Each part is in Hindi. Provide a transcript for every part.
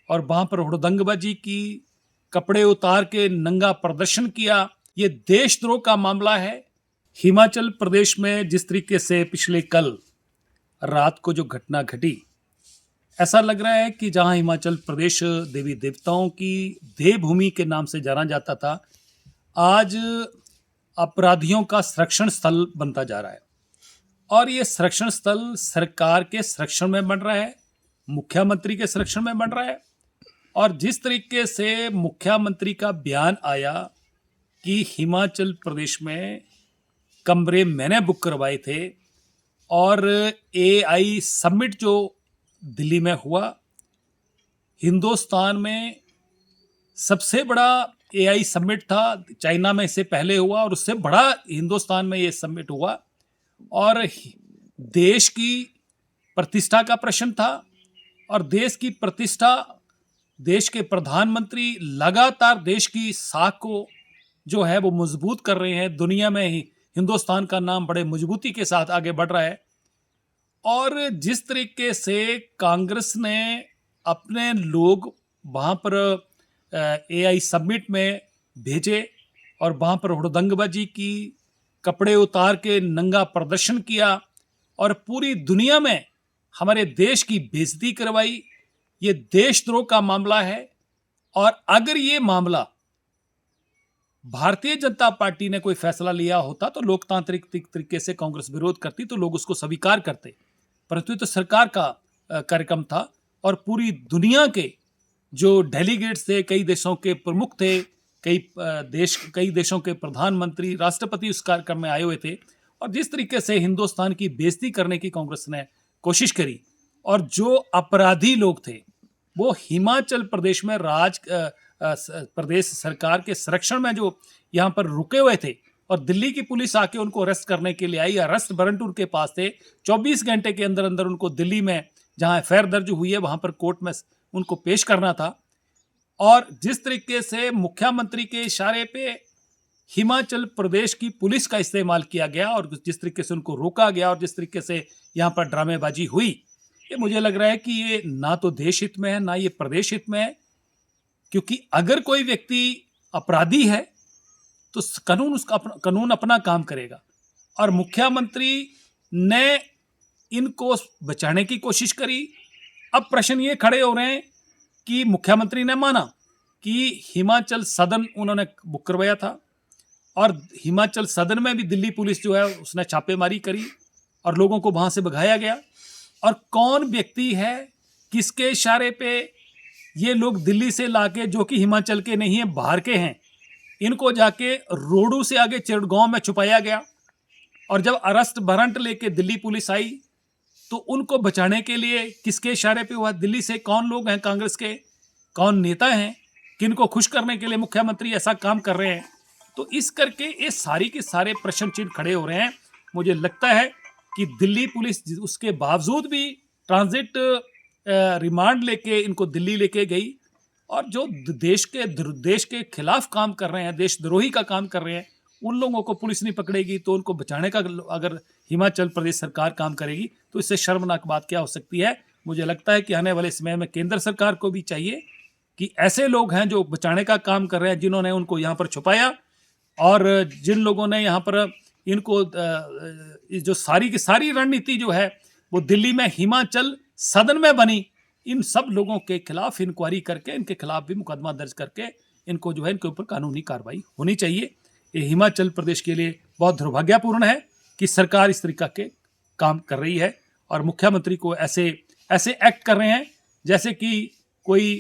और वहां पर हुड़दंगबाजी की, कपड़े उतार के नंगा प्रदर्शन किया। ये देशद्रोह का मामला है। हिमाचल प्रदेश में जिस तरीके से पिछले कल रात को जो घटना घटी, ऐसा लग रहा है कि जहां हिमाचल प्रदेश देवी देवताओं की देवभूमि के नाम से जाना जाता था, आज अपराधियों का संरक्षण स्थल बनता जा रहा है। और ये संरक्षण स्थल सरकार के संरक्षण में बन रहा है, मुख्यमंत्री के संरक्षण में बन रहा है। और जिस तरीके से मुख्यमंत्री का बयान आया कि हिमाचल प्रदेश में कमरे मैंने बुक करवाए थे, और एआई समिट जो दिल्ली में हुआ, हिंदुस्तान में सबसे बड़ा एआई समिट था। चाइना में इससे पहले हुआ और उससे बड़ा हिंदुस्तान में ये समिट हुआ, और देश की प्रतिष्ठा का प्रश्न था। और देश की प्रतिष्ठा, देश के प्रधानमंत्री लगातार देश की साख को जो है वो मजबूत कर रहे हैं। दुनिया में ही हिंदुस्तान का नाम बड़े मजबूती के साथ आगे बढ़ रहा है। और जिस तरीके से कांग्रेस ने अपने लोग वहां पर एआई समिट में भेजे और वहां पर हुड़दंगबाजी की, कपड़े उतार के नंगा प्रदर्शन किया और पूरी दुनिया में हमारे देश की बेइज्जती करवाई, ये देशद्रोह का मामला है। और अगर ये मामला भारतीय जनता पार्टी ने कोई फैसला लिया होता तो लोकतांत्रिक तरीके से कांग्रेस विरोध करती तो लोग उसको स्वीकार करते, परंतु ये तो सरकार का कार्यक्रम था। और पूरी दुनिया के जो डेलीगेट्स थे, कई देशों के प्रमुख थे, कई देशों के प्रधानमंत्री, राष्ट्रपति उस कार्यक्रम में आए हुए थे। और जिस तरीके से हिंदुस्तान की बेइज्जती करने की कांग्रेस ने कोशिश करी, और जो अपराधी लोग थे वो हिमाचल प्रदेश में प्रदेश सरकार के संरक्षण में जो यहाँ पर रुके हुए थे, और दिल्ली की पुलिस आके उनको अरेस्ट करने के लिए आई, अरेस्ट वारंट उनके पास थे। 24 घंटे के अंदर अंदर उनको दिल्ली में जहाँ एफआईआर दर्ज हुई है वहां पर कोर्ट में उनको पेश करना था। और जिस तरीके से मुख्यमंत्री के इशारे पे हिमाचल प्रदेश की पुलिस का इस्तेमाल किया गया और जिस तरीके से उनको रोका गया और जिस तरीके से यहाँ पर ड्रामेबाजी हुई, ये मुझे लग रहा है कि ये ना तो देश हित में है ना ये प्रदेश हित में है। क्योंकि अगर कोई व्यक्ति अपराधी है तो कानून अपना काम करेगा। और मुख्यमंत्री ने इनको बचाने की कोशिश करी। अब प्रश्न ये खड़े हो रहे हैं कि मुख्यमंत्री ने माना कि हिमाचल सदन उन्होंने बुक करवाया था, और हिमाचल सदन में भी दिल्ली पुलिस जो है उसने छापेमारी करी और लोगों को वहां से भगाया गया। और कौन व्यक्ति है, किसके इशारे पे ये लोग दिल्ली से लाके, जो कि हिमाचल के नहीं है बाहर के हैं, इनको जाके रोडू से आगे चिड़गांव में छुपाया गया। और जब अरेस्ट वारंट लेके दिल्ली पुलिस आई तो उनको बचाने के लिए किसके इशारे पे हुआ? दिल्ली से कौन लोग हैं कांग्रेस के, कौन नेता हैं, किनको खुश करने के लिए मुख्यमंत्री ऐसा काम कर रहे हैं? तो इस करके ये सारी के सारे प्रश्न चिन्ह खड़े हो रहे हैं। मुझे लगता है कि दिल्ली पुलिस उसके बावजूद भी ट्रांजिट रिमांड लेके इनको दिल्ली लेके गई, और जो देश के खिलाफ काम कर रहे हैं, देशद्रोही का काम कर रहे हैं, उन लोगों को पुलिस नहीं पकड़ेगी तो उनको बचाने का अगर हिमाचल प्रदेश सरकार काम करेगी तो इससे शर्मनाक बात क्या हो सकती है। मुझे लगता है कि आने वाले समय में केंद्र सरकार को भी चाहिए कि ऐसे लोग हैं जो बचाने का काम कर रहे हैं, जिन्होंने उनको यहाँ पर छुपाया, और जिन लोगों ने यहाँ पर इनको जो सारी की सारी रणनीति जो है वो दिल्ली में हिमाचल सदन में बनी, इन सब लोगों के खिलाफ इंक्वायरी करके इनके खिलाफ भी मुकदमा दर्ज करके इनको जो है इनके ऊपर कानूनी कार्रवाई होनी चाहिए। ये हिमाचल प्रदेश के लिए बहुत दुर्भाग्यपूर्ण है कि सरकार इस तरीका के काम कर रही है और मुख्यमंत्री को ऐसे एक्ट कर रहे हैं जैसे कि कोई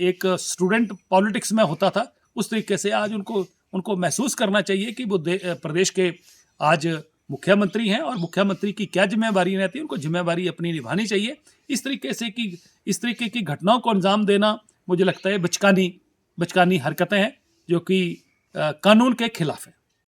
एक स्टूडेंट पॉलिटिक्स में होता था, उस तरीके से आज उनको महसूस करना चाहिए कि वो प्रदेश के आज मुख्यमंत्री हैं और मुख्यमंत्री की क्या जिम्मेवारी रहती है, उनको जिम्मेवारी अपनी निभानी चाहिए। इस तरीके की घटनाओं को अंजाम देना मुझे लगता है बचकानी हरकतें हैं जो कि कानून के खिलाफ है।